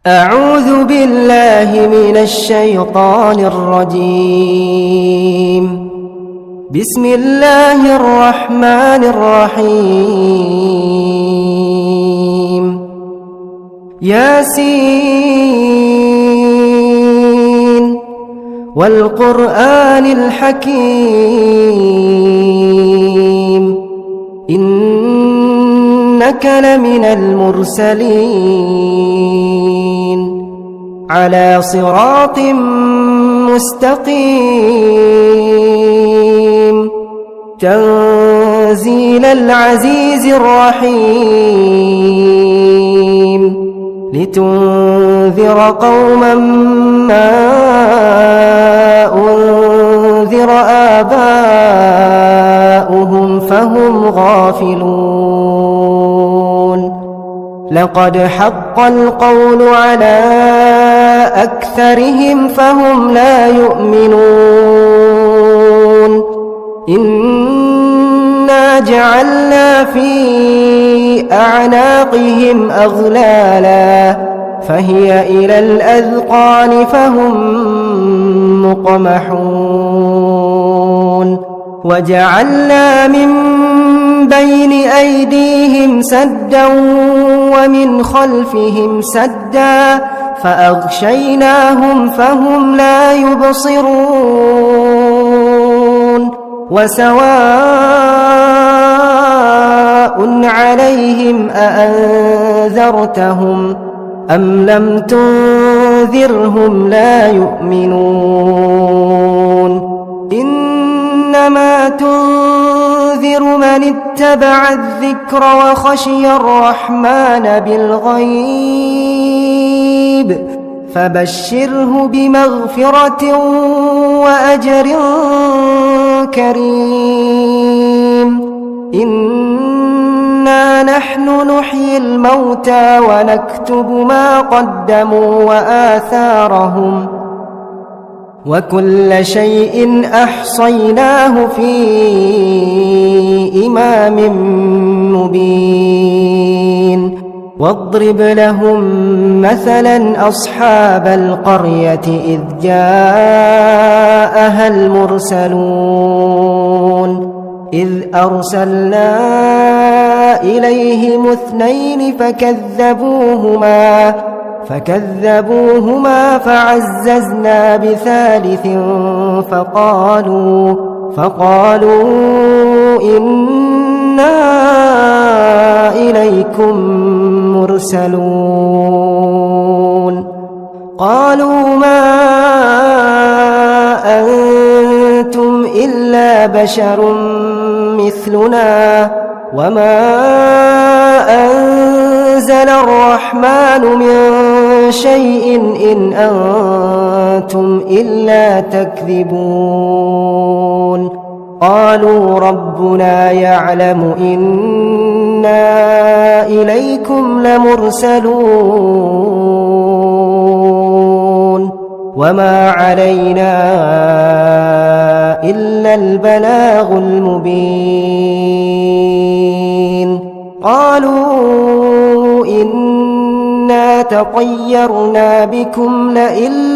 أعوذ بالله من الشيطان الرجيم. بسم الله الرحمن الرحيم. ياسين والقرآن الحكيم إنك لمن المرسلين على صراط مستقيم تنزيل العزيز الرحيم لتنذر قوما ما أنذر آباؤهم فهم غافلون. لقد حق القول على أكثرهم فهم لا يؤمنون. إنا جعلنا في أعناقهم أغلالا فهي إلى الأذقان فهم مقمحون. وجعلنا من بين أيديهم سدا ومن خلفهم سدا فأغشيناهم فهم لا يبصرون. وسواء عليهم أأنذرتهم أم لم تنذرهم لا يؤمنون. إنما تنذر من اتبع الذكر وخشي الرحمن بالغيب فبشره بمغفرة وأجر كريم. إنا نحن نحيي الموتى ونكتب ما قدموا وآثارهم وكل شيء أحصيناه في إمام مبين. واضرب لهم مثلا أصحاب القرية إذ جاءها المرسلون إذ أرسلنا إليهم اثنين فكذبوهما فعززنا بثالث فقالوا إنا إليكم مرسلون. قالوا ما أنتم إلا بشر مثلنا وما أنزل الرحمن من شيء إن أنتم إلا تكذبون. قالوا ربنا يعلم إنا إليكم لمرسلون وما علينا إلا البلاغ المبين. قالوا إنا تطيرنا بكم لئن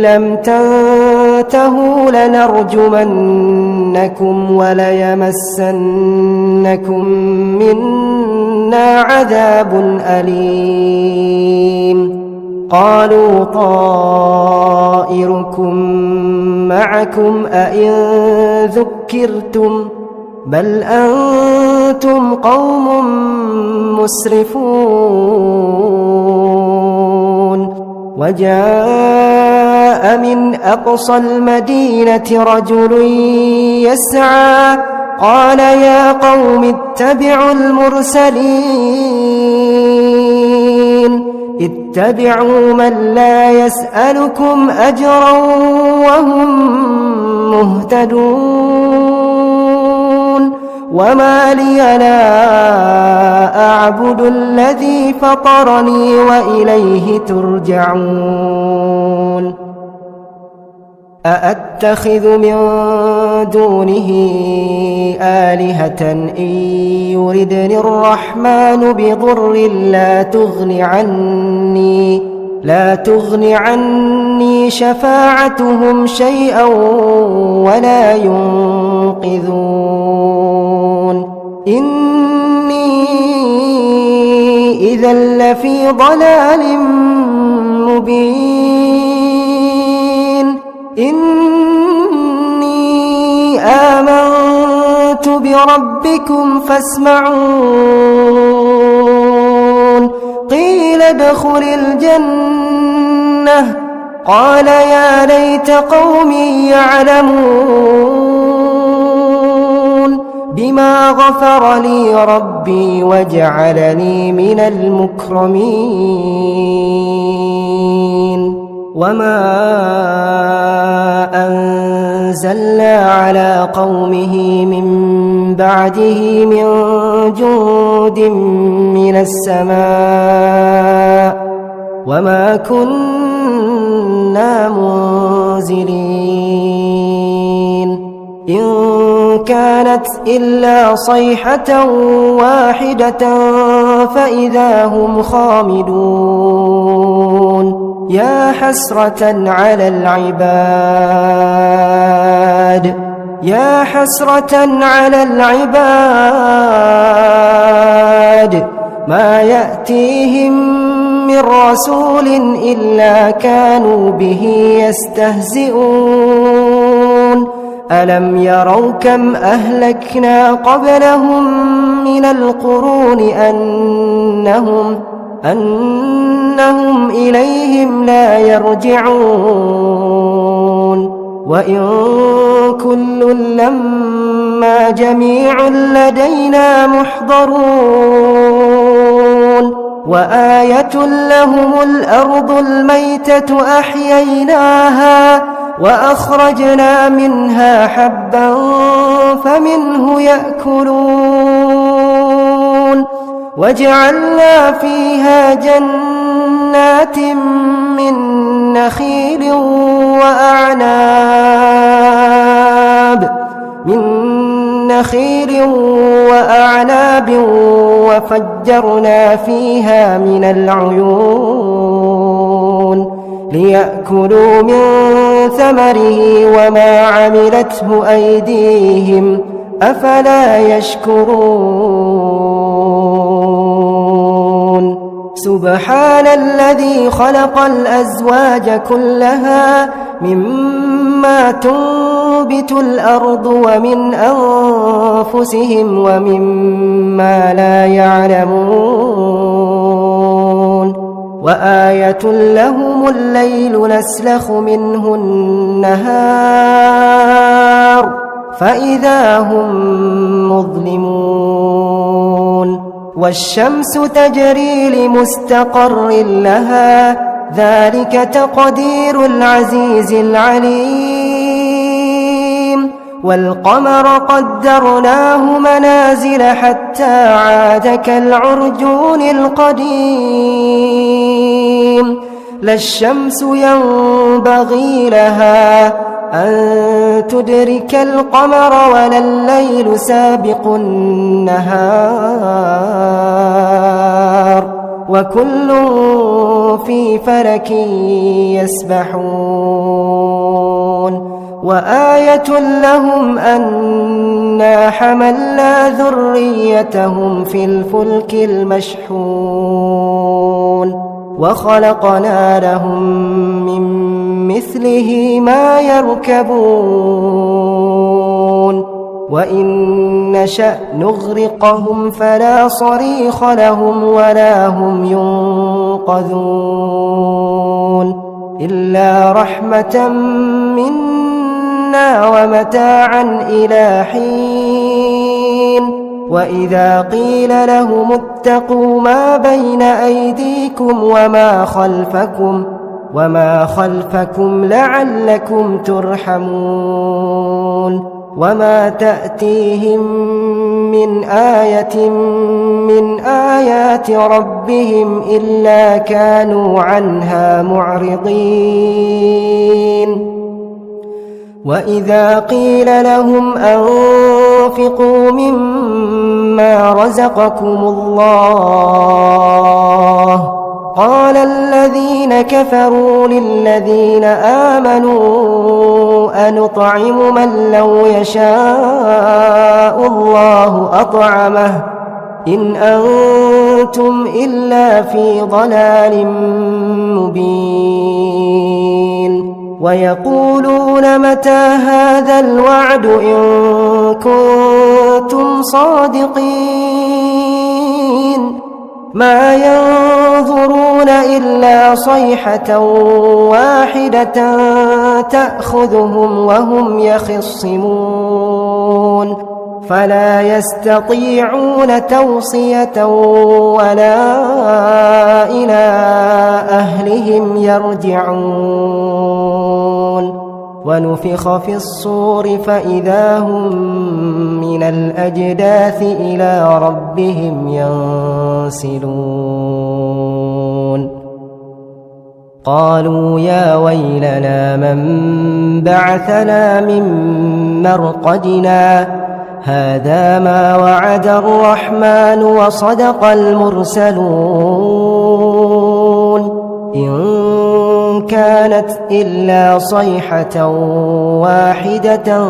لم تنتهوا لنرجمنكم وليمسنكم منا عذاب أليم. قالوا طائركم معكم أئن ذكرتم بل أنتم قوم مسرفون. وجاء من أقصى المدينة رجل يسعى قال يا قوم اتبعوا المرسلين اتبعوا من لا يسألكم أجرا وهم مهتدون. وما لي لا أعبد الذي فطرني وإليه ترجعون. أأتخذ من دونه آلهة إن يردني الرحمن بضر لا تغن عني شفاعتهم شيئا ولا ينقذون إني إذا لفي ضلال مبين إني آمنت بربكم فاسمعون قيل ادخل الجنة قال يا ليت قومي يعلمون بما غفر لي ربي وجعلني من المكرمين وما أنزلنا على قومه من بعده من جند من السماء وما كنا منزلين إن كانت إلا صيحة واحدة فإذا هم خامدون يا حسرة على العباد ما يأتيهم من رسول إلا كانوا به يستهزئون ألم يروا كم أهلكنا قبلهم من القرون أنهم إليهم لا يرجعون وإن كل لما جميع لدينا محضرون وآية لهم الأرض الميتة أحييناها وأخرجنا منها حبا فمنه يأكلون وجعلنا فيها جنات من نخيل وأعناب وفجرنا فيها من العيون ليأكلوا من ثمره وما عملته أيديهم أفلا يشكرون سبحان الذي خلق الأزواج كلها مما تنبت الأرض ومن أنفسهم ومما لا يعلمون وآية لهم الليل نسلخ منه النهار فإذا هم مظلمون والشمس تجري لمستقر لها ذلك تقدير العزيز العليم والقمر قدرناه منازل حتى عاد كالعرجون القديم لا الشمس ينبغي لها أن تدرك القمر ولا الليل سابق النهار وكل في فلك يسبحون وآية لهم أنا حملنا ذريتهم في الفلك المشحون وخلقنا لهم من مثله ما يركبون وإن نشأ نغرقهم فلا صريخ لهم ولا هم ينقذون إلا رحمة منا ومتاعا إلى حين وإذا قيل لهم اتقوا ما بين أيديكم وما خلفكم لعلكم ترحمون وما تأتيهم من آية من آيات ربهم إلا كانوا عنها معرضين وإذا قيل لهم أنفقوا مما رزقكم الله قال الذين كفروا للذين آمنوا أنطعم من لو يشاء الله أطعمه إن أنتم إلا في ضلال مبين ويقولون متى هذا الوعد إن كنتم صادقين ما ينظرون إلا صيحة واحدة تأخذهم وهم يخصمون فلا يستطيعون توصية ولا إلى أهلهم يرجعون ونفخ في الصور فإذا هم من الأجداث إلى ربهم ينسلون قالوا يا ويلنا من بعثنا من مرقدنا هذا ما وعد الرحمن وصدق المرسلون إن كانت إلا صيحة واحدة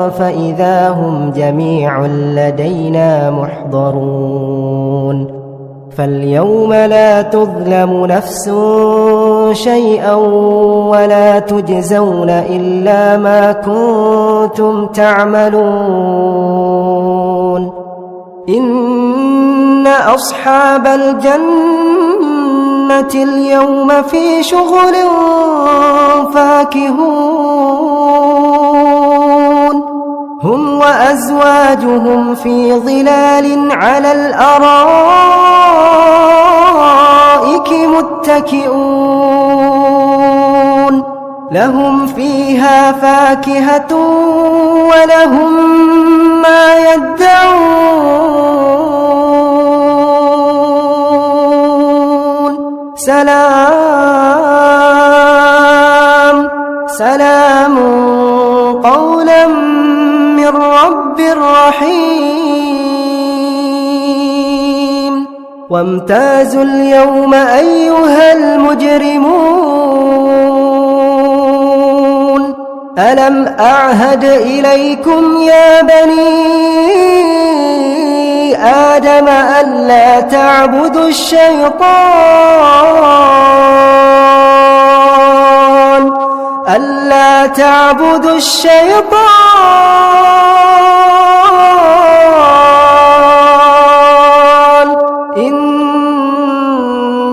فإذا هم جميع لدينا محضرون فاليوم لا تظلم نفس شيئا ولا تجزون إلا ما كنتم تعملون إن أصحاب الجنة اليوم في شغل فاكهون هم وأزواجهم في ظلال على الأرائك متكئون لهم فيها فاكهة ولهم ما يدعون سلام سلام قولا من رب رحيم وامتازوا اليوم أيها المجرمون ألم أعهد إليكم يا بني آدم ألا تعبدوا الشيطان ألا تعبدوا الشيطان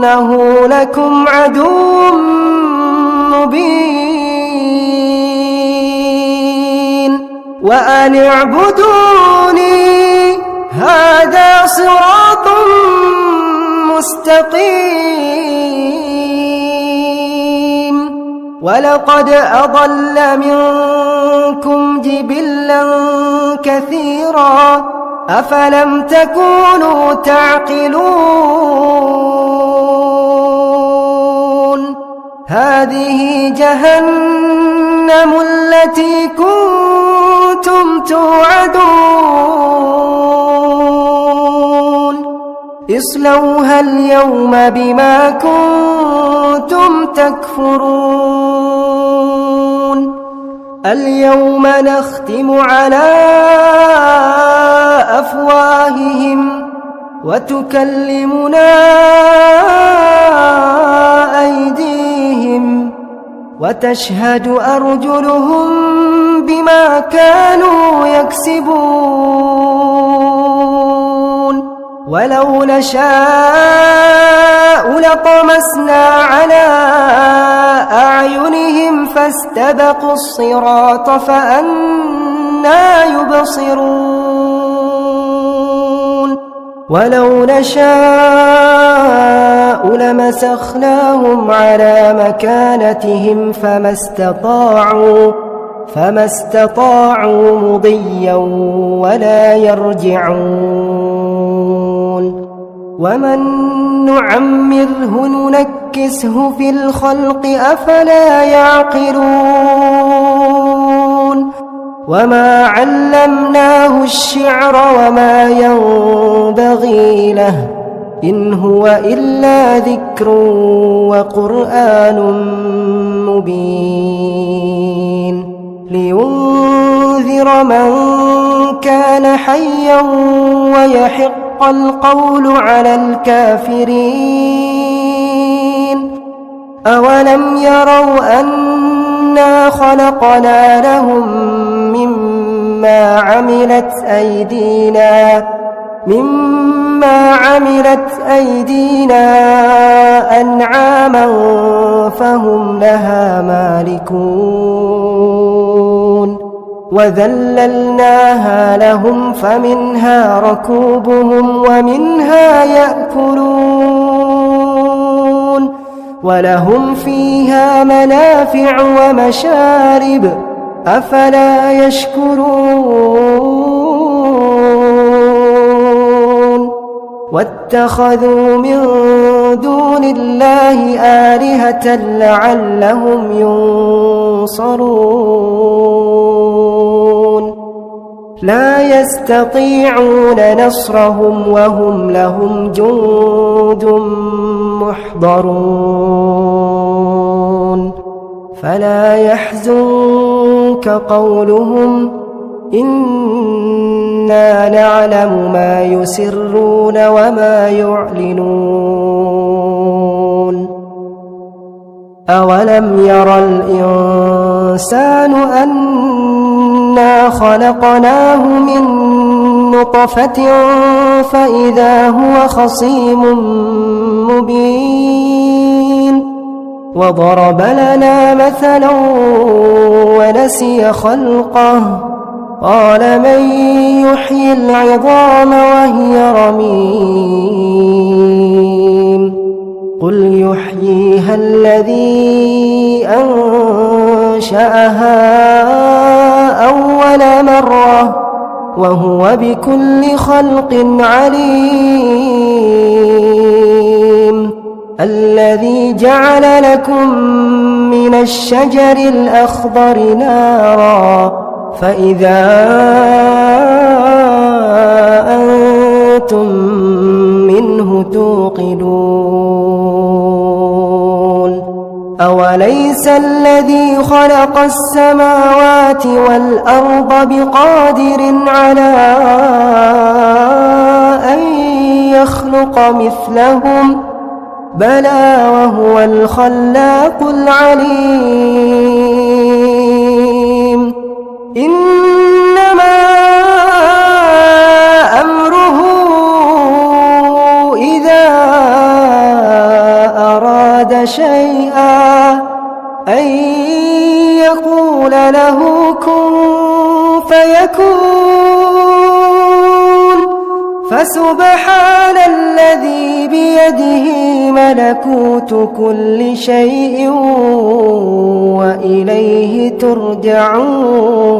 إنه لكم عدو مبين وأن اعبدوني هذا صراط مستقيم ولقد أضل منكم جبلا كثيرا أفلم تكونوا تعقلون هذه جهنم التي كنتم توعدون اصلوها اليوم بما كنتم تكفرون اليوم نختم على أفواههم وتكلمنا أيديهم وتشهد أرجلهم بما كانوا يكسبون ولو نشاء لطمسنا على أعينهم فاستبقوا الصراط فأنى يبصرون ولو نشاء لمسخناهم على مكانتهم فما استطاعوا مضيا ولا يرجعون ومن نعمره ننكسه في الخلق أفلا يعقلون وما علمناه الشعر وما ينبغي له إن هو إلا ذكر وقرآن مبين لينذر من كان حيا ويحق القول على الكافرين أولم يروا أنا خلقنا لهم مما عملت أيدينا أنعاما فهم لها مالكون وذللناها لهم فمنها ركوبهم ومنها يأكلون ولهم فيها منافع ومشارب أفلا يشكرون واتخذوا من دون الله آلهة لعلهم ينصرون لا يستطيعون نصرهم وهم لهم جند محضرون فلا يحزنك قولهم إنا نعلم ما يسرون وما يعلنون أولم ير الإنسان أنا خلقناه من نطفة فإذا هو خصيم مبين وضرب لنا مثلا ونسي خلقه قال من يحيي العظام وهي رميم قل يحييها الذي أنشأها أول مرة وهو بكل خلق عليم الذي جعل لكم من الشجر الأخضر نارا فإذا أنتم منه توقدون أوليس الذي خلق السماوات والأرض بقادر على أن يخلق مثلهم بلى وهو الخلاق العليم إنما أمره إذا أراد شيئا أن يقول له كن فيكون فسبحان الذي بيده ملكوت كل شيء وإليه ترجعون